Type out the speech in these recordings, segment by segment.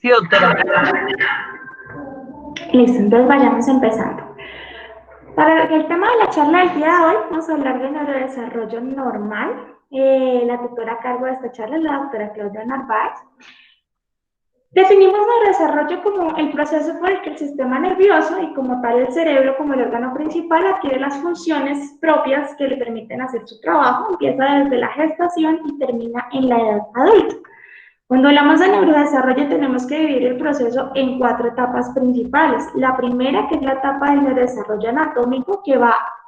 Sí, doctora. Listo, entonces vayamos empezando. Para el tema de la charla del día de hoy, vamos a hablar de neurodesarrollo normal. La tutora a cargo de esta charla es la doctora Claudia Narváez. Definimos neurodesarrollo como el proceso por el que el sistema nervioso y como tal el cerebro como el órgano principal adquiere las funciones propias que le permiten hacer su trabajo. Empieza desde la gestación y termina en la edad adulta. Cuando hablamos de neurodesarrollo tenemos que dividir el proceso en 4 etapas principales. La primera, que es la etapa del neurodesarrollo anatómico, que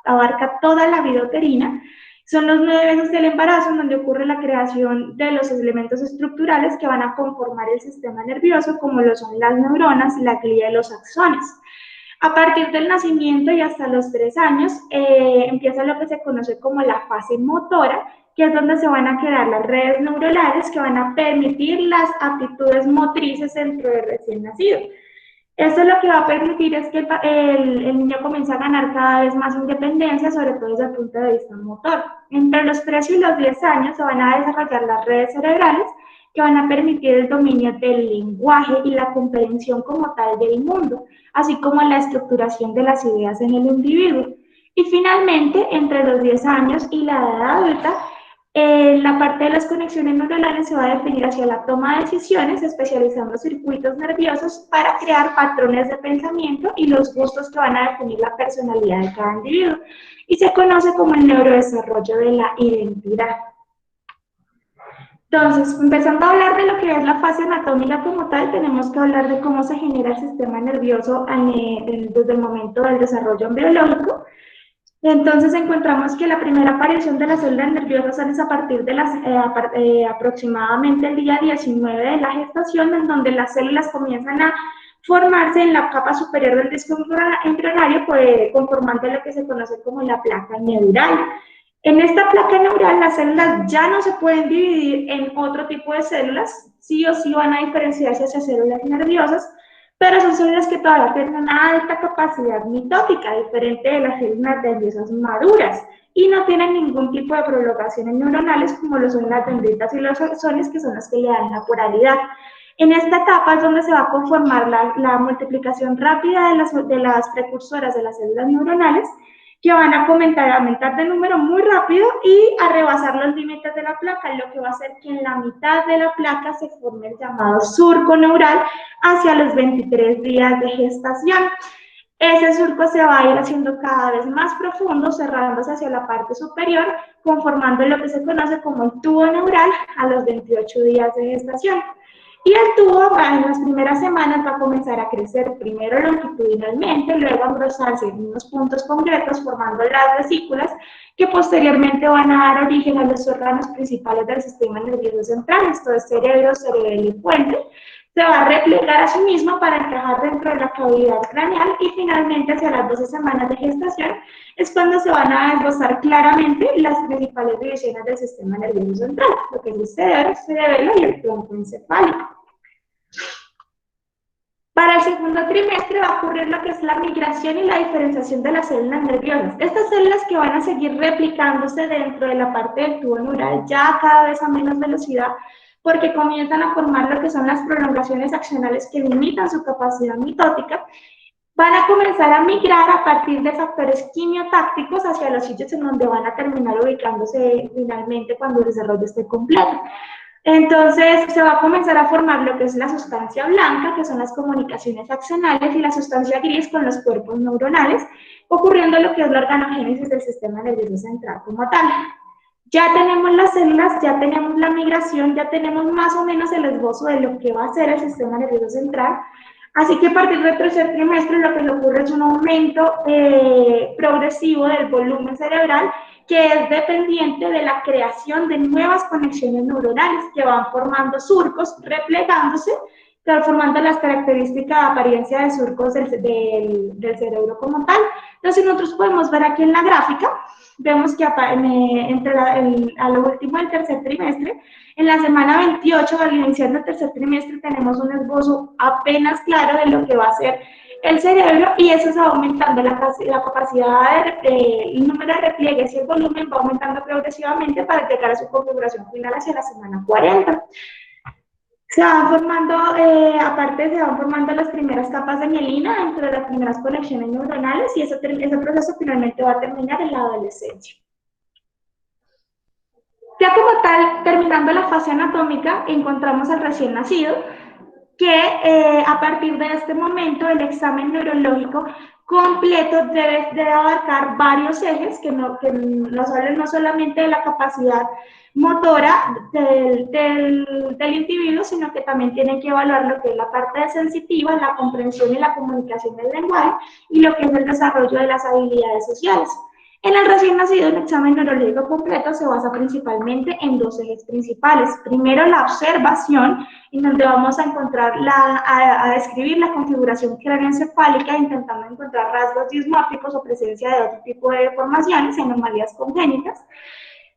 abarca toda la vida uterina. Son los 9 meses del embarazo, en donde ocurre la creación de los elementos estructurales que van a conformar el sistema nervioso, como lo son las neuronas, la glía y los axones. A partir del nacimiento y hasta los 3 años, empieza lo que se conoce como la fase motora, que es donde se van a crear las redes neuronales que van a permitir las aptitudes motrices dentro del recién nacido. Esto lo que va a permitir es que el niño comience a ganar cada vez más independencia, sobre todo desde el punto de vista motor. Entre los 3 y los 10 años se van a desarrollar las redes cerebrales que van a permitir el dominio del lenguaje y la comprensión como tal del mundo, así como la estructuración de las ideas en el individuo. Y finalmente, entre los 10 años y la edad adulta, la parte de las conexiones neuronales se va a definir hacia la toma de decisiones, especializando circuitos nerviosos para crear patrones de pensamiento y los gustos que van a definir la personalidad de cada individuo. Y se conoce como el neurodesarrollo de la identidad. Entonces, empezando a hablar de lo que es la fase anatómica como tal, tenemos que hablar de cómo se genera el sistema nervioso desde el momento del desarrollo embriológico. Entonces encontramos que la primera aparición de las células nerviosas es a partir de aproximadamente el día 19 de la gestación, en donde las células comienzan a formarse en la capa superior del disco embrionario, pues, conformando lo que se conoce como la placa neural. En esta placa neural las células ya no se pueden dividir en otro tipo de células, sí o sí van a diferenciarse hacia células nerviosas, pero son células que todavía tienen una alta capacidad mitótica, diferente de las células nerviosas maduras, y no tienen ningún tipo de prolongaciones neuronales como lo son las dendritas y los axones, que son las que le dan la poralidad. En esta etapa es donde se va a conformar la multiplicación rápida de las precursoras de las células neuronales, que van a aumentar de número muy rápido y a rebasar los límites de la placa, lo que va a hacer que en la mitad de la placa se forme el llamado surco neural hacia los 23 días de gestación. Ese surco se va a ir haciendo cada vez más profundo, cerrándose hacia la parte superior, conformando lo que se conoce como el tubo neural a los 28 días de gestación. Y el tubo en las primeras semanas va a comenzar a crecer primero longitudinalmente, luego a engrosarse en unos puntos concretos formando las vesículas que posteriormente van a dar origen a los órganos principales del sistema nervioso central, esto es cerebro, cerebelo y puente. Se va a replegar a sí mismo para encajar dentro de la cavidad craneal y finalmente hacia las 12 semanas de gestación es cuando se van a esbozar claramente las principales divisiones del sistema nervioso central, lo que es el cerebro, cerebelo y el tronco encefálico. Para el segundo trimestre va a ocurrir lo que es la migración y la diferenciación de las células nerviosas. Estas células que van a seguir replicándose dentro de la parte del tubo neural ya cada vez a menos velocidad, porque comienzan a formar lo que son las prolongaciones axonales que limitan su capacidad mitótica, van a comenzar a migrar a partir de factores quimiotácticos hacia los sitios en donde van a terminar ubicándose finalmente cuando el desarrollo esté completo. Entonces se va a comenzar a formar lo que es la sustancia blanca, que son las comunicaciones axonales, y la sustancia gris con los cuerpos neuronales, ocurriendo lo que es la organogénesis del sistema nervioso central como tal. Ya tenemos las células, ya tenemos la migración, ya tenemos más o menos el esbozo de lo que va a ser el sistema nervioso central. Así que a partir del tercer trimestre lo que le ocurre es un aumento progresivo del volumen cerebral, que es dependiente de la creación de nuevas conexiones neuronales que van formando surcos, replegándose, formando las características de apariencia de surcos del cerebro como tal. Entonces nosotros podemos ver aquí en la gráfica, vemos que a lo último del tercer trimestre, en la semana 28, al iniciar el tercer trimestre, tenemos un esbozo apenas claro de lo que va a ser el cerebro, y eso se va aumentando la capacidad el número de repliegues y el volumen va aumentando progresivamente para llegar a su configuración final hacia la semana 40. Se van formando, aparte se van formando las primeras capas de mielina dentro de las primeras conexiones neuronales y ese proceso finalmente va a terminar en la adolescencia. Ya como tal, terminando la fase anatómica, encontramos al recién nacido, que a partir de este momento el examen neurológico completo debe abarcar varios ejes que nos hablen no solamente de la capacidad motora del individuo, sino que también tienen que evaluar lo que es la parte sensitiva, la comprensión y la comunicación del lenguaje y lo que es el desarrollo de las habilidades sociales. En el recién nacido, el examen neurológico completo se basa principalmente en dos ejes principales. Primero, la observación, en donde vamos a encontrar a describir la configuración craneoencefálica, intentando encontrar rasgos dismórficos o presencia de otro tipo de deformaciones y anomalías congénitas.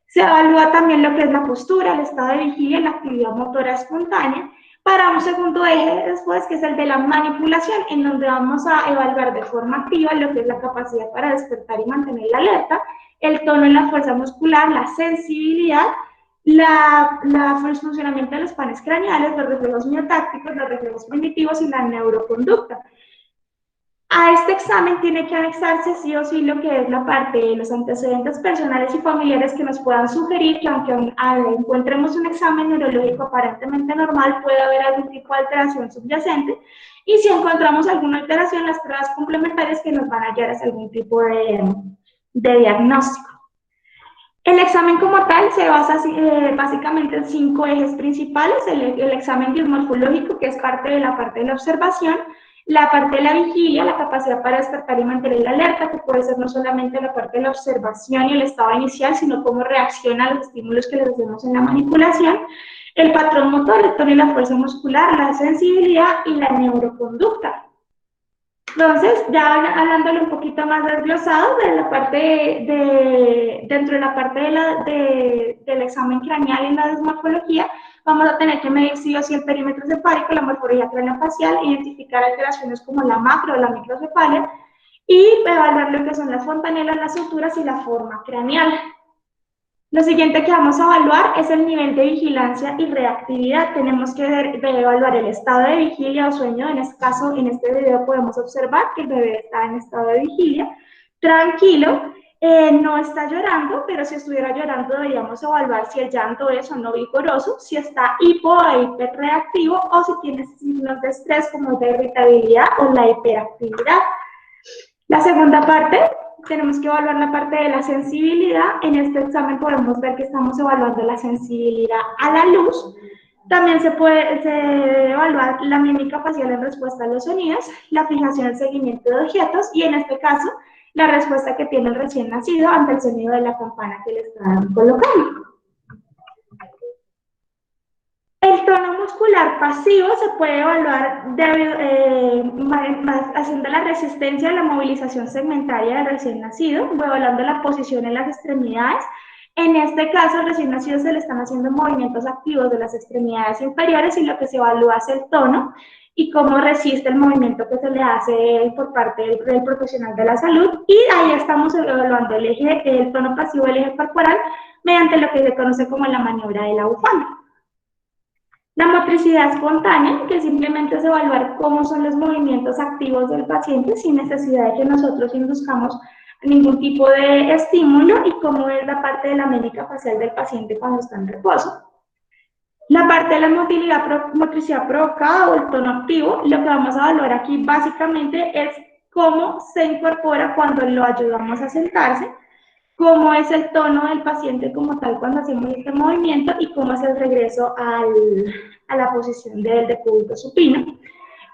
Se evalúa también lo que es la postura, el estado de vigilia y la actividad motora espontánea, para un segundo eje después, que es el de la manipulación, en donde vamos a evaluar de forma activa lo que es la capacidad para despertar y mantener la alerta, el tono y la fuerza muscular, la sensibilidad, el funcionamiento de los panes craneales, los reflejos miotácticos, los reflejos primitivos y la neuroconducta. A este examen tiene que anexarse sí o sí lo que es la parte de los antecedentes personales y familiares que nos puedan sugerir que aunque encontremos un examen neurológico aparentemente normal, puede haber algún tipo de alteración subyacente, y si encontramos alguna alteración, las pruebas complementarias que nos van a guiar hacia algún tipo de diagnóstico. El examen como tal se basa básicamente en 5 ejes principales: el examen dismorfológico, que es parte de la observación, la parte de la vigilia, la capacidad para despertar y mantener la alerta, que puede ser no solamente la parte de la observación y el estado inicial, sino cómo reacciona a los estímulos que les hacemos en la manipulación, el patrón motor, el tono y la fuerza muscular, la sensibilidad y la neuroconducta. Entonces, ya hablándole un poquito más desglosado de la parte dentro de la parte del examen craneal y la desmorfología, vamos a tener que medir sí o sí el perímetro cefálico, la morfología craneofacial, identificar alteraciones como la macro o la microcefalia y evaluar lo que son las fontanelas, las suturas y la forma craneal. Lo siguiente que vamos a evaluar es el nivel de vigilancia y reactividad. Tenemos que evaluar el estado de vigilia o sueño. En este caso, en este video podemos observar que el bebé está en estado de vigilia, tranquilo, no está llorando, pero si estuviera llorando deberíamos evaluar si el llanto es o no vigoroso, si está hipo o hiperreactivo o si tiene signos de estrés como de irritabilidad o la hiperactividad. La segunda parte, tenemos que evaluar la parte de la sensibilidad. En este examen podemos ver que estamos evaluando la sensibilidad a la luz. También se debe evaluar la mímica facial en respuesta a los sonidos, la fijación y el seguimiento de objetos y en este caso la respuesta que tiene el recién nacido ante el sonido de la campana que le están colocando. El tono muscular pasivo se puede evaluar haciendo la resistencia a la movilización segmentaria del recién nacido, evaluando la posición en las extremidades. En este caso, al recién nacido se le están haciendo movimientos activos de las extremidades inferiores y lo que se evalúa es el tono y cómo resiste el movimiento que se le hace por parte del profesional de la salud. Y ahí estamos evaluando el tono pasivo del eje corporal mediante lo que se conoce como la maniobra de la bufanda. La motricidad espontánea, que simplemente es evaluar cómo son los movimientos activos del paciente sin necesidad de que nosotros induzcamos ningún tipo de estímulo, y cómo es la parte de la mímica facial del paciente cuando está en reposo. La parte de la motricidad provocada o el tono activo, lo que vamos a evaluar aquí básicamente es cómo se incorpora cuando lo ayudamos a sentarse, cómo es el tono del paciente como tal cuando hacemos este movimiento y cómo es el regreso a la posición del decúbito supino.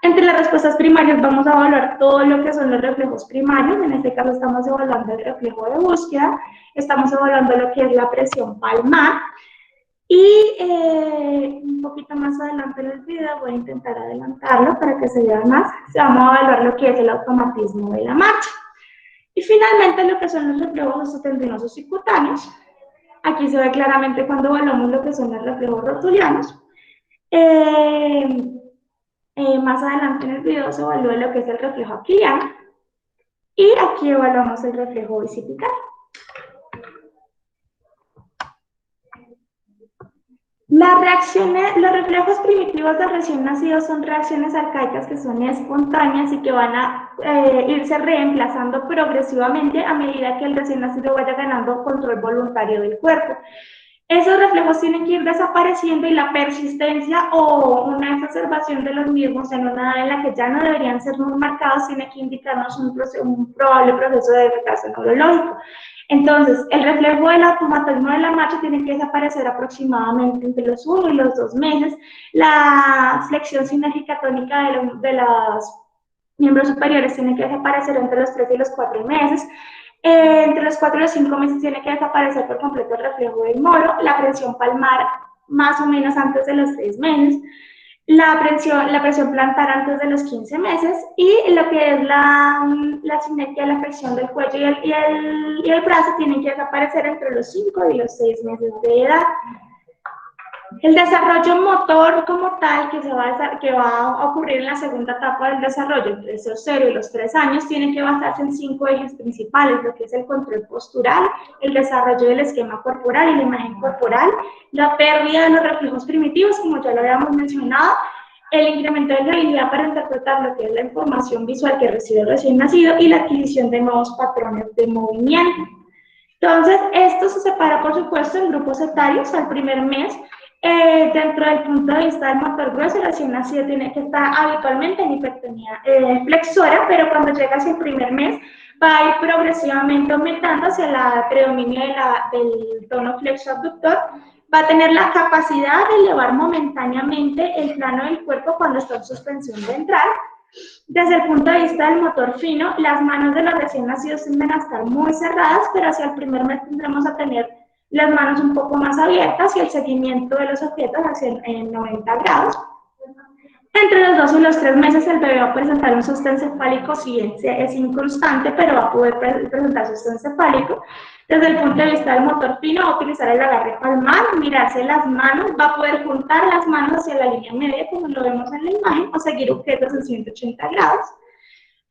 Entre las respuestas primarias vamos a evaluar todo lo que son los reflejos primarios. En este caso estamos evaluando el reflejo de búsqueda, estamos evaluando lo que es la presión palmar y un poquito más adelante en el video voy a intentar adelantarlo para que se vea más. Vamos a evaluar lo que es el automatismo de la marcha. Y finalmente lo que son los reflejos osteotendinosos y cutáneos. Aquí se ve claramente cuando evaluamos lo que son los reflejos rotulianos. Más adelante en el video se evalúa lo que es el reflejo aquiliano. Y aquí evaluamos el reflejo bicipital. Las reacciones, los reflejos primitivos del recién nacido son reacciones arcaicas que son espontáneas y que van a irse reemplazando progresivamente a medida que el recién nacido vaya ganando control voluntario del cuerpo. Esos reflejos tienen que ir desapareciendo y la persistencia o una exacerbación de los mismos en una edad en la que ya no deberían ser muy marcados tiene que indicarnos un probable proceso de retraso neurológico. Entonces, el reflejo del automatismo de la marcha tiene que desaparecer aproximadamente entre los 1 y los 2 meses. La flexión sinérgica tónica de los miembros superiores tiene que desaparecer entre los 3 y los 4 meses. Entre los 4 y los 5 meses tiene que desaparecer por completo el reflejo del moro, la presión palmar más o menos antes de los 6 meses, la presión plantar antes de los 15 meses y lo que es la simetría, la flexión del cuello y el brazo tienen que desaparecer entre los 5 y los 6 meses de edad. El desarrollo motor como tal que va a ocurrir en la segunda etapa del desarrollo, entre esos 0 y los 3 años, tiene que basarse en 5 ejes principales, lo que es el control postural, el desarrollo del esquema corporal y la imagen corporal, la pérdida de los reflejos primitivos, como ya lo habíamos mencionado, el incremento de la habilidad para interpretar lo que es la información visual que recibe el recién nacido y la adquisición de nuevos patrones de movimiento. Entonces, esto se separa, por supuesto, en grupos etarios al primer mes. Dentro del punto de vista del motor grueso, el recién nacido tiene que estar habitualmente en hipertonía flexora, pero cuando llega hacia el primer mes va a ir progresivamente aumentando hacia el predominio del tono flexo abductor. Va a tener la capacidad de elevar momentáneamente el plano del cuerpo cuando está en suspensión ventral. Desde el punto de vista del motor fino, las manos de los recién nacidos tienden a estar muy cerradas, pero hacia el primer mes tendremos a tener las manos un poco más abiertas y el seguimiento de los objetos hacia en 90 grados. Entre los 2 y los 3 meses el bebé va a presentar un sostén cefálico, si es inconstante, pero va a poder presentar sostén cefálico. Desde el punto de vista del motor fino, va a utilizar el agarre palmar, mirarse las manos, va a poder juntar las manos hacia la línea media, como lo vemos en la imagen, o seguir objetos en 180 grados.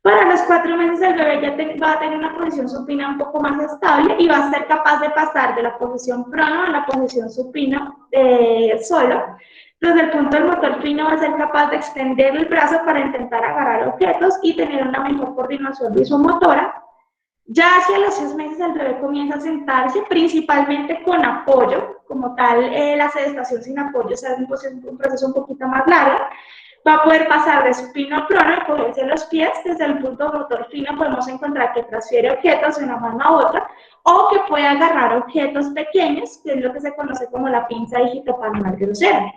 Para los 4 meses el bebé ya va a tener una posición supina un poco más estable y va a ser capaz de pasar de la posición prono a la posición supina solo. Desde el punto del motor fino va a ser capaz de extender el brazo para intentar agarrar objetos y tener una mejor coordinación visomotora. Ya hacia los 6 meses el bebé comienza a sentarse, principalmente con apoyo, como tal la sedestación sin apoyo es un proceso un poquito más largo. Va a poder pasar de supino a prono y cogerse los pies. Desde el punto motor fino podemos encontrar que transfiere objetos de una mano a otra o que puede agarrar objetos pequeños, que es lo que se conoce como la pinza digitopalmar grosera.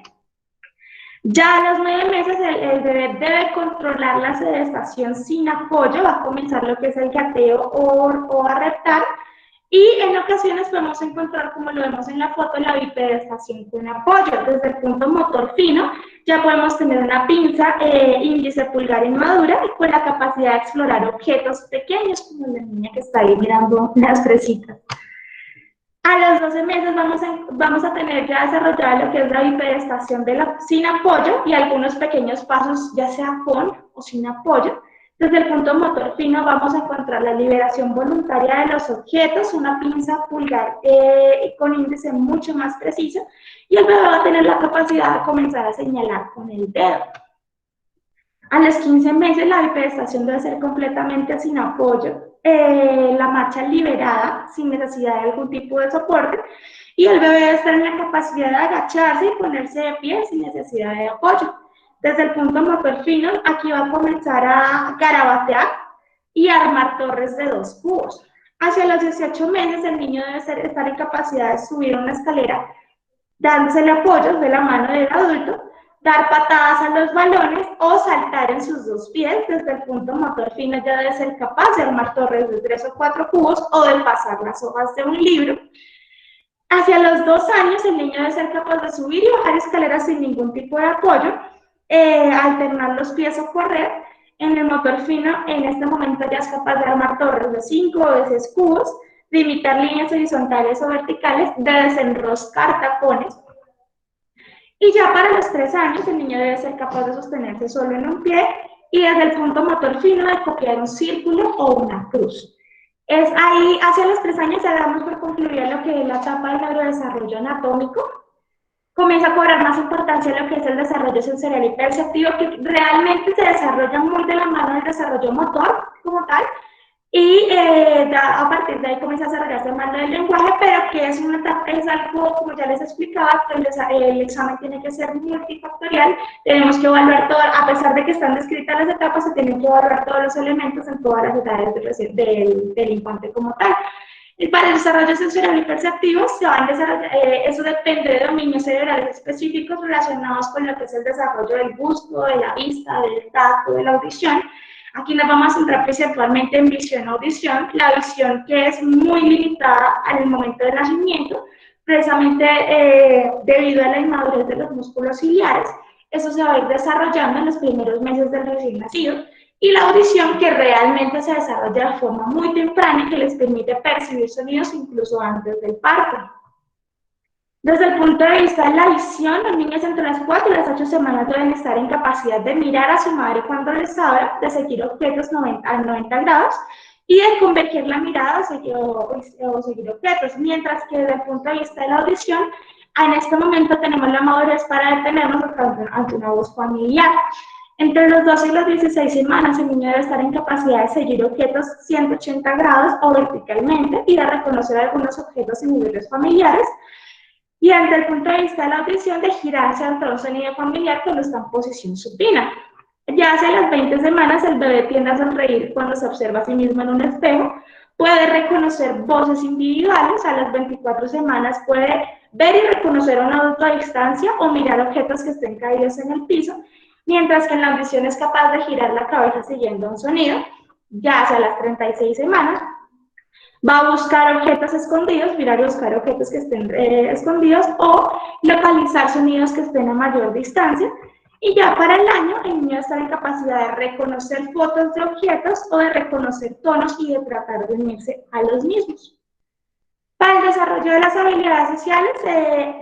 Ya a los 9 meses el bebé debe controlar la sedestación sin apoyo, va a comenzar lo que es el gateo o a reptar, y en ocasiones podemos encontrar, como lo vemos en la foto, la bipedestación con apoyo. Desde el punto motor fino ya podemos tener una pinza índice pulgar inmadura y con la capacidad de explorar objetos pequeños, como la niña que está ahí mirando las fresitas. A los 12 meses vamos a tener ya desarrollada lo que es la bipedestación sin apoyo y algunos pequeños pasos, ya sea con o sin apoyo. Desde el punto motor fino vamos a encontrar la liberación voluntaria de los objetos, una pinza pulgar con índice mucho más preciso y el bebé va a tener la capacidad de comenzar a señalar con el dedo. A los 15 meses la bipedestación debe ser completamente sin apoyo, la marcha liberada sin necesidad de algún tipo de soporte y el bebé debe estar en la capacidad de agacharse y ponerse de pie sin necesidad de apoyo. Desde el punto motor fino, aquí va a comenzar a garabatear y armar torres de 2 cubos. Hacia los 18 meses el niño debe estar en capacidad de subir una escalera dándosele apoyo de la mano del adulto, dar patadas a los balones o saltar en sus 2 pies. Desde el punto motor fino ya debe ser capaz de armar torres de 3 o 4 cubos o de pasar las hojas de un libro. Hacia los 2 años el niño debe ser capaz de subir y bajar escaleras sin ningún tipo de apoyo, alternar los pies o correr. En el motor fino, en este momento ya es capaz de armar torres de 5 o de 6 cubos, de imitar líneas horizontales o verticales, de desenroscar tapones. Y ya para los 3 años el niño debe ser capaz de sostenerse solo en un pie y desde el punto motor fino de copiar un círculo o una cruz. Es ahí, hacia los 3 años ya damos por concluida lo que es la etapa del neurodesarrollo anatómico. comienza a cobrar más importancia lo que es el desarrollo sensorial y perceptivo, que realmente se desarrolla muy de la mano del desarrollo motor como tal, y ya a partir de ahí comienza a desarrollarse más del lenguaje, pero que es, es algo, como ya les explicaba, que el examen tiene que ser multifactorial, tenemos que evaluar todo, a pesar de que están descritas las etapas, se tienen que evaluar todos los elementos en todas las etapas del infante como tal. Y para el desarrollo sensorial y perceptivo, se van eso depende de dominios cerebrales específicos relacionados con lo que es el desarrollo del gusto, de la vista, del tacto, de la audición. Aquí nos vamos a centrar principalmente en visión-audición, la visión que es muy limitada al momento del nacimiento, precisamente debido a la inmadurez de los músculos ciliares. Eso se va a ir desarrollando en los primeros meses del recién nacido, y la audición que realmente se desarrolla de forma muy temprana y que les permite percibir sonidos incluso antes del parto. Desde el punto de vista de la visión, los niños entre las 4 y las 8 semanas deben estar en capacidad de mirar a su madre cuando les habla, de seguir objetos a 90 grados y de converger la mirada o seguir objetos, mientras que desde el punto de vista de la audición, en este momento tenemos la madurez para detenernos ante una voz familiar. Entre los 12 y las 16 semanas, el niño debe estar en capacidad de seguir objetos 180 grados o verticalmente y de reconocer algunos objetos en niveles familiares. Y desde el punto de vista de la audición, de girarse ante un sonido familiar cuando está en posición supina. Ya hacia las 20 semanas, el bebé tiende a sonreír cuando se observa a sí mismo en un espejo, puede reconocer voces individuales, a las 24 semanas puede ver y reconocer a un adulto a distancia o mirar objetos que estén caídos en el piso, mientras que en la audición es capaz de girar la cabeza siguiendo un sonido. Ya hacia las 36 semanas, va a buscar objetos escondidos, mirar y buscar objetos que estén escondidos o localizar sonidos que estén a mayor distancia. Y ya para el año, el niño está en capacidad de reconocer fotos de objetos o de reconocer tonos y de tratar de unirse a los mismos. Para el desarrollo de las habilidades sociales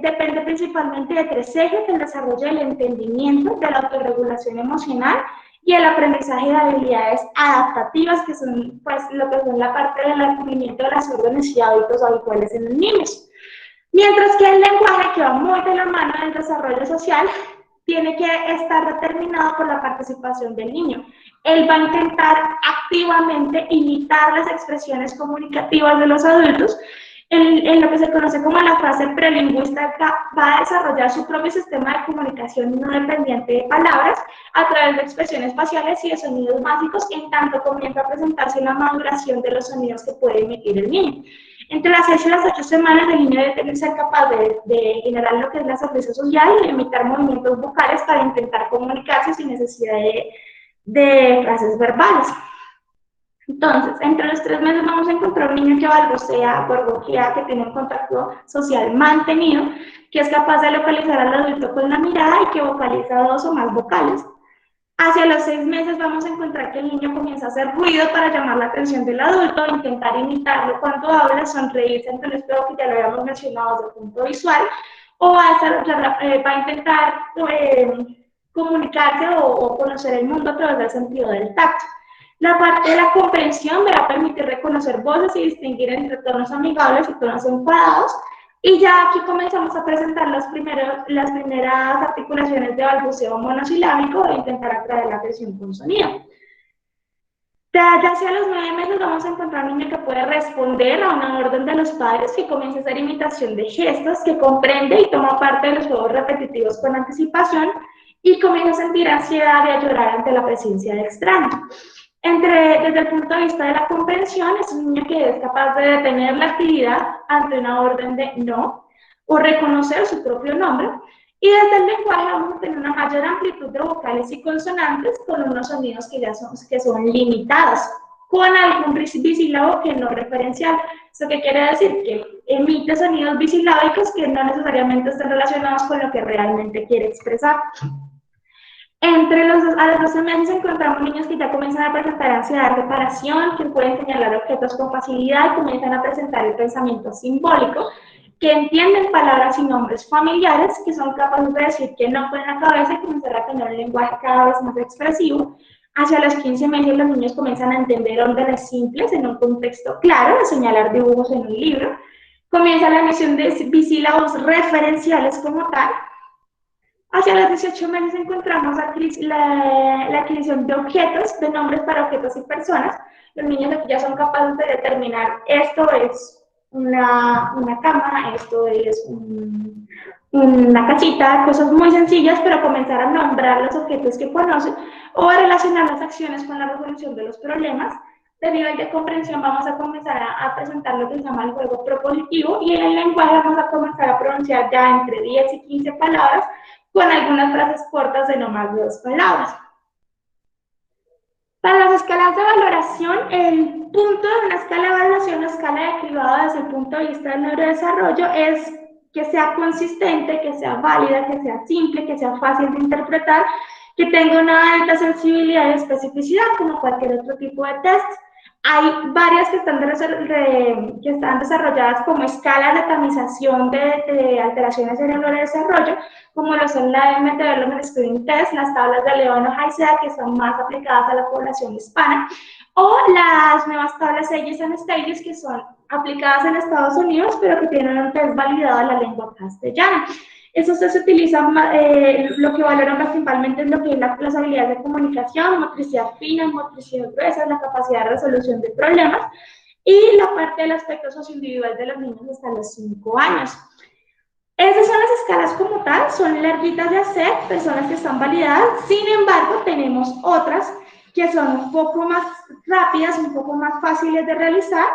depende principalmente de tres ejes: el desarrollo del entendimiento, de la autorregulación emocional y el aprendizaje de habilidades adaptativas, que son pues lo que son la parte del adquirimiento de las órdenes y hábitos habituales en los niños. Mientras que el lenguaje, que va muy de la mano del desarrollo social, tiene que estar determinado por la participación del niño. Él va a intentar activamente imitar las expresiones comunicativas de los adultos. En lo que se conoce como la fase prelingüística, va a desarrollar su propio sistema de comunicación no dependiente de palabras a través de expresiones faciales y de sonidos básicos, en tanto comienza a presentarse la maduración de los sonidos que puede emitir el niño. Entre las 6 y las 8 semanas, el niño debe ser capaz de generar lo que es la sonrisa social y de imitar movimientos vocales para intentar comunicarse sin necesidad de frases verbales. Entonces, entre los 3 meses vamos a encontrar un niño que balbucea, gorgojea, que tiene un contacto social mantenido, que es capaz de localizar al adulto con la mirada y que vocaliza 2 o más vocales. Hacia los 6 meses vamos a encontrar que el niño comienza a hacer ruido para llamar la atención del adulto, intentar imitarlo cuando habla, sonreírse ante el espejo, que ya lo habíamos mencionado desde el punto visual, o va a intentar comunicarse o conocer el mundo a través del sentido del tacto. La parte de la comprensión me va a permitir reconocer voces y distinguir entre tonos amigables y tonos enfadados. Y ya aquí comenzamos a presentar las primeras articulaciones de balbuceo monosilábico e intentar atraer la atención con sonido. Ya hacia los 9 meses vamos a encontrar un niño que puede responder a una orden de los padres, que comienza a hacer imitación de gestos, que comprende y toma parte de los juegos repetitivos con anticipación y comienza a sentir ansiedad y a llorar ante la presencia de extraños. Desde el punto de vista de la comprensión, es un niño que es capaz de detener la actividad ante una orden de no o reconocer su propio nombre. Y desde el lenguaje vamos a tener una mayor amplitud de vocales y consonantes con unos sonidos que son limitados, con algún bisílabo que no referencial. ¿Eso qué quiere decir? Que emite sonidos bisilábicos que no necesariamente están relacionados con lo que realmente quiere expresar. A los 12 meses encontramos niños que ya comienzan a presentar ansiedad de reparación, que pueden señalar objetos con facilidad y comienzan a presentar el pensamiento simbólico, que entienden palabras y nombres familiares, que son capaces de decir que no con la cabeza y comenzar a tener un lenguaje cada vez más expresivo. Hacia los 15 meses los niños comienzan a entender órdenes simples en un contexto claro, de señalar dibujos en un libro. Comienza la emisión de bisílabos referenciales como tal. Hacia los 18 meses encontramos la adquisición de objetos, de nombres para objetos y personas. Los niños aquí ya son capaces de determinar esto es una cama, esto es una casita, cosas muy sencillas, pero comenzar a nombrar los objetos que conocen o a relacionar las acciones con la resolución de los problemas. De nivel de comprensión vamos a comenzar a presentar lo que se llama el juego propositivo y en el lenguaje vamos a comenzar a pronunciar ya entre 10 y 15 palabras con algunas frases cortas de no más de 2 palabras. Para las escalas de valoración, el punto de una escala de evaluación o escala de cribado desde el punto de vista del neurodesarrollo es que sea consistente, que sea válida, que sea simple, que sea fácil de interpretar, que tenga una alta sensibilidad y especificidad, como cualquier otro tipo de test. Hay varias que están desarrolladas como escalas de tamización de alteraciones en el neurodesarrollo, como lo son la Emmett Development Screening Test, las tablas de Levano-Haisea, que son más aplicadas a la población hispana, o las nuevas tablas Ages and Stages, que son aplicadas en Estados Unidos, pero que tienen un test validado en la lengua castellana. Eso se utiliza, lo que valoran principalmente es lo que es las habilidades de comunicación, motricidad fina, motricidad gruesa, la capacidad de resolución de problemas y la parte del aspecto socioindividual de los niños hasta los 5 años. Esas son las escalas como tal, son larguitas de hacer, personas que están validadas, sin embargo tenemos otras que son un poco más rápidas, un poco más fáciles de realizar,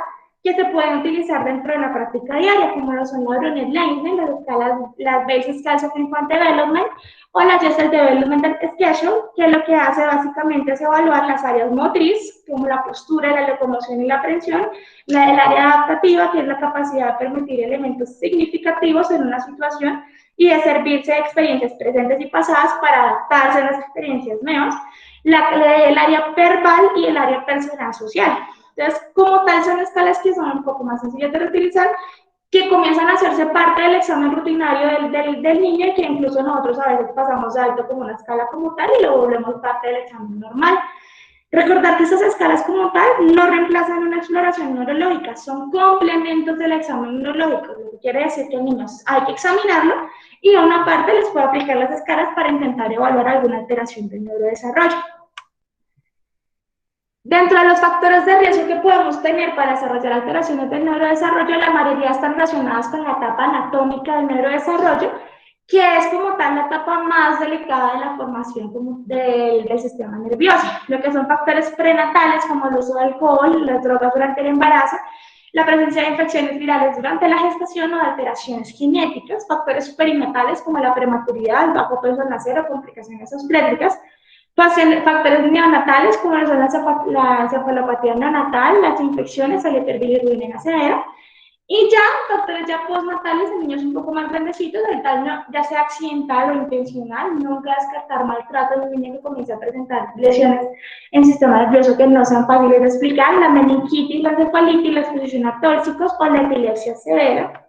que se pueden utilizar dentro de la práctica diaria, como lo son la Brunet Lenglen, las escalas, las Basic Scales of Infant Development o la Gesell Developmental Schedule, que lo que hace básicamente es evaluar las áreas motriz, como la postura, la locomoción y la aprensión, el área adaptativa, que es la capacidad de permitir elementos significativos en una situación y de servirse de experiencias presentes y pasadas para adaptarse a las experiencias nuevas, el área verbal y el área personal social. Entonces, como tal, son escalas que son un poco más sencillas de reutilizar, que comienzan a hacerse parte del examen rutinario del niño y que incluso nosotros a veces pasamos de alto como una escala como tal y lo volvemos parte del examen normal. Recordar que estas escalas como tal no reemplazan una exploración neurológica, son complementos del examen neurológico, lo que quiere decir que a niños hay que examinarlo y a una parte les puede aplicar las escalas para intentar evaluar alguna alteración del neurodesarrollo. Dentro de los factores de riesgo que podemos tener para desarrollar alteraciones del neurodesarrollo, la mayoría están relacionadas con la etapa anatómica del neurodesarrollo, que es como tal la etapa más delicada de la formación del sistema nervioso. Lo que son factores prenatales como el uso de alcohol, las drogas durante el embarazo, la presencia de infecciones virales durante la gestación o de alteraciones genéticas, factores perinatales como la prematuridad, el bajo peso al nacer o complicaciones obstétricas, factores neonatales como son la encefalopatía neonatal, las infecciones, la hiperbilirrubinemia severa, y ya factores ya postnatales en niños un poco más grandecitos, el daño ya sea accidental o intencional, nunca descartar maltrato en un niño que comienza a presentar lesiones en el sistema nervioso que no sean fáciles de explicar, la meningitis, la encefalitis, la exposición a tóxicos o la epilepsia severa.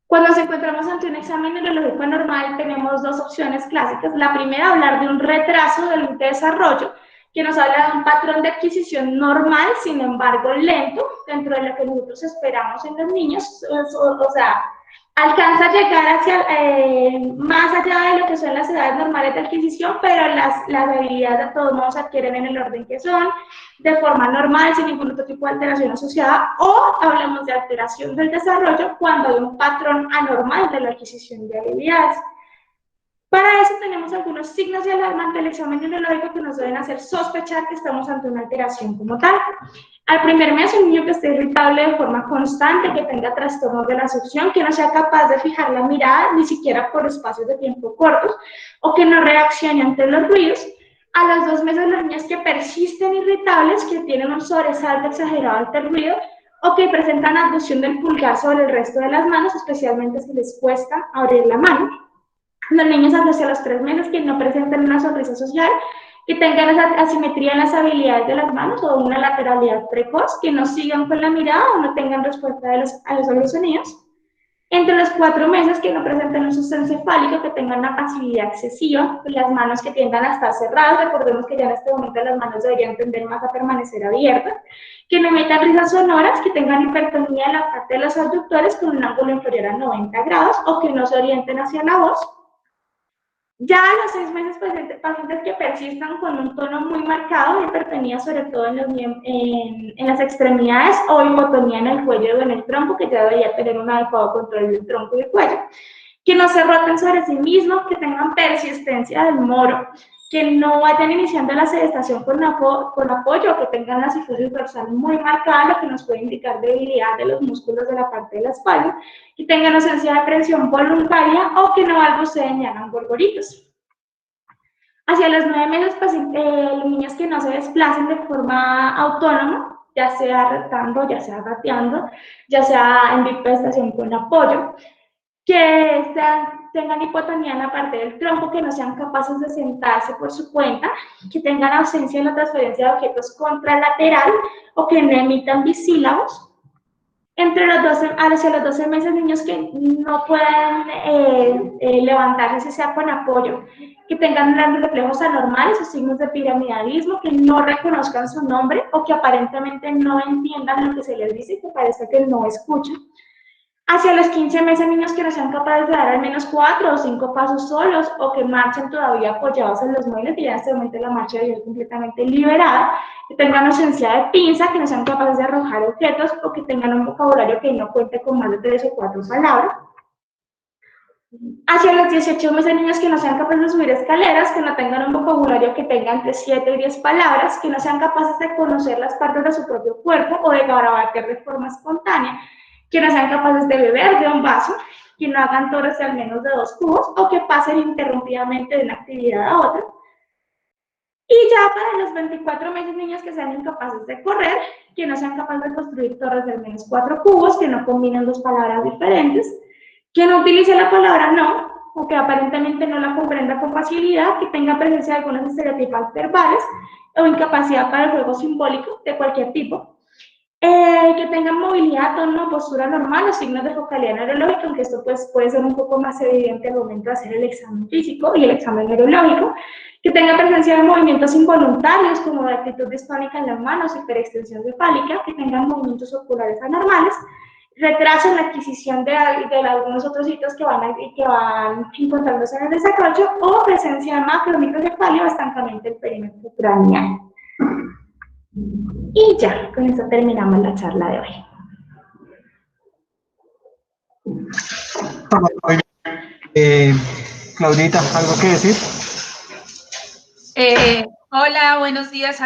Cuando nos encontramos ante un examen neurológico normal, tenemos dos opciones clásicas. La primera, hablar de un retraso del desarrollo, que nos habla de un patrón de adquisición normal, sin embargo lento, dentro de lo que nosotros esperamos en los niños. O sea, alcanza a llegar hacia, más allá de lo que son las edades normales de adquisición, pero las habilidades de todos modos se adquieren en el orden que son, de forma normal, sin ningún otro tipo de alteración asociada, o hablamos de alteración del desarrollo cuando hay un patrón anormal de la adquisición de habilidades. Para eso tenemos algunos signos de alarma ante el examen neurológico que nos deben hacer sospechar que estamos ante una alteración como tal. Al primer mes, un niño que esté irritable de forma constante, que tenga trastornos de la succión, que no sea capaz de fijar la mirada ni siquiera por espacios de tiempo cortos, o que no reaccione ante los ruidos. A los 2 meses, los niños que persisten irritables, que tienen un sobresalto exagerado ante el ruido, o que presentan abducción del pulgar sobre el resto de las manos, especialmente si les cuesta abrir la mano. Los niños hacia los 3 meses que no presenten una sonrisa social, que tengan esa asimetría en las habilidades de las manos o una lateralidad precoz, que no sigan con la mirada o no tengan respuesta a los sonidos. Entre los 4 meses que no presenten un sostén cefálico, que tengan una pasividad excesiva, las manos que tiendan a estar cerradas, recordemos que ya en este momento las manos deberían tender más a permanecer abiertas, que no emitan risas sonoras, que tengan hipertonía en la parte de los abductores con un ángulo inferior a 90 grados o que no se orienten hacia la voz. Ya a los 6 meses, pacientes que persistan con un tono muy marcado de hipertonía, sobre todo en las extremidades, o hipotonía en el cuello o en el tronco, que ya debería tener un adecuado control del tronco y del cuello. Que no se roten sobre sí mismos, que tengan persistencia del moro, que no vayan iniciando la sedestación con apoyo, que tengan la cifosis dorsal muy marcada, lo que nos puede indicar debilidad de los músculos de la parte de la espalda, que tengan ausencia de presión voluntaria o que no balbuceen y hagan gorgoritos. Hacia los 9 meses, pues, los niños que no se desplacen de forma autónoma, ya sea retando, ya sea gateando, ya sea en bipedestación con apoyo, que tengan hipotonía en la parte del tronco, que no sean capaces de sentarse por su cuenta, que tengan ausencia en la transferencia de objetos contralateral o que no emitan bisílabos. Hacia los 12 meses, niños que no puedan levantarse, si sea con apoyo, que tengan grandes reflejos anormales o signos de piramidalismo, que no reconozcan su nombre o que aparentemente no entiendan lo que se les dice, que parece que no escuchan. Hacia los 15 meses, niños que no sean capaces de dar al menos 4 o 5 pasos solos o que marchen todavía apoyados en los muebles, que ya en este momento la marcha ya es completamente liberada, que tengan ausencia de pinza, que no sean capaces de arrojar objetos o que tengan un vocabulario que no cuente con más de 3 o 4 palabras. Hacia los 18 meses, niños que no sean capaces de subir escaleras, que no tengan un vocabulario que tenga entre 7 y 10 palabras, que no sean capaces de conocer las partes de su propio cuerpo o de garabatear de forma espontánea, que no sean capaces de beber de un vaso, que no hagan toros de al menos de 2 cubos o que pasen interrumpidamente de una actividad a otra. Y ya para los 24 meses, niños que sean incapaces de correr, que no sean capaces de construir torres de al menos 4 cubos, que no combinen 2 palabras diferentes, que no utilice la palabra no, o que aparentemente no la comprenda con facilidad, que tenga presencia de algunos estereotipos verbales o incapacidad para el juego simbólico de cualquier tipo, que tengan movilidad, tono, postura normal o signos de focalidad neurológica, aunque esto pues, puede ser un poco más evidente al momento de hacer el examen físico y el examen neurológico, que tenga presencia de movimientos involuntarios como de actitud distónica en las manos, hiperextensión cefálica, que tengan movimientos oculares anormales, retraso en la adquisición de algunos otros hitos que van encontrándose en el desarrollo o presencia de macromicrocefalia o estancamiento del perímetro craneal. Y ya, con eso terminamos la charla de hoy. Muy bien. Claudita, ¿algo que decir? Hola, buenos días a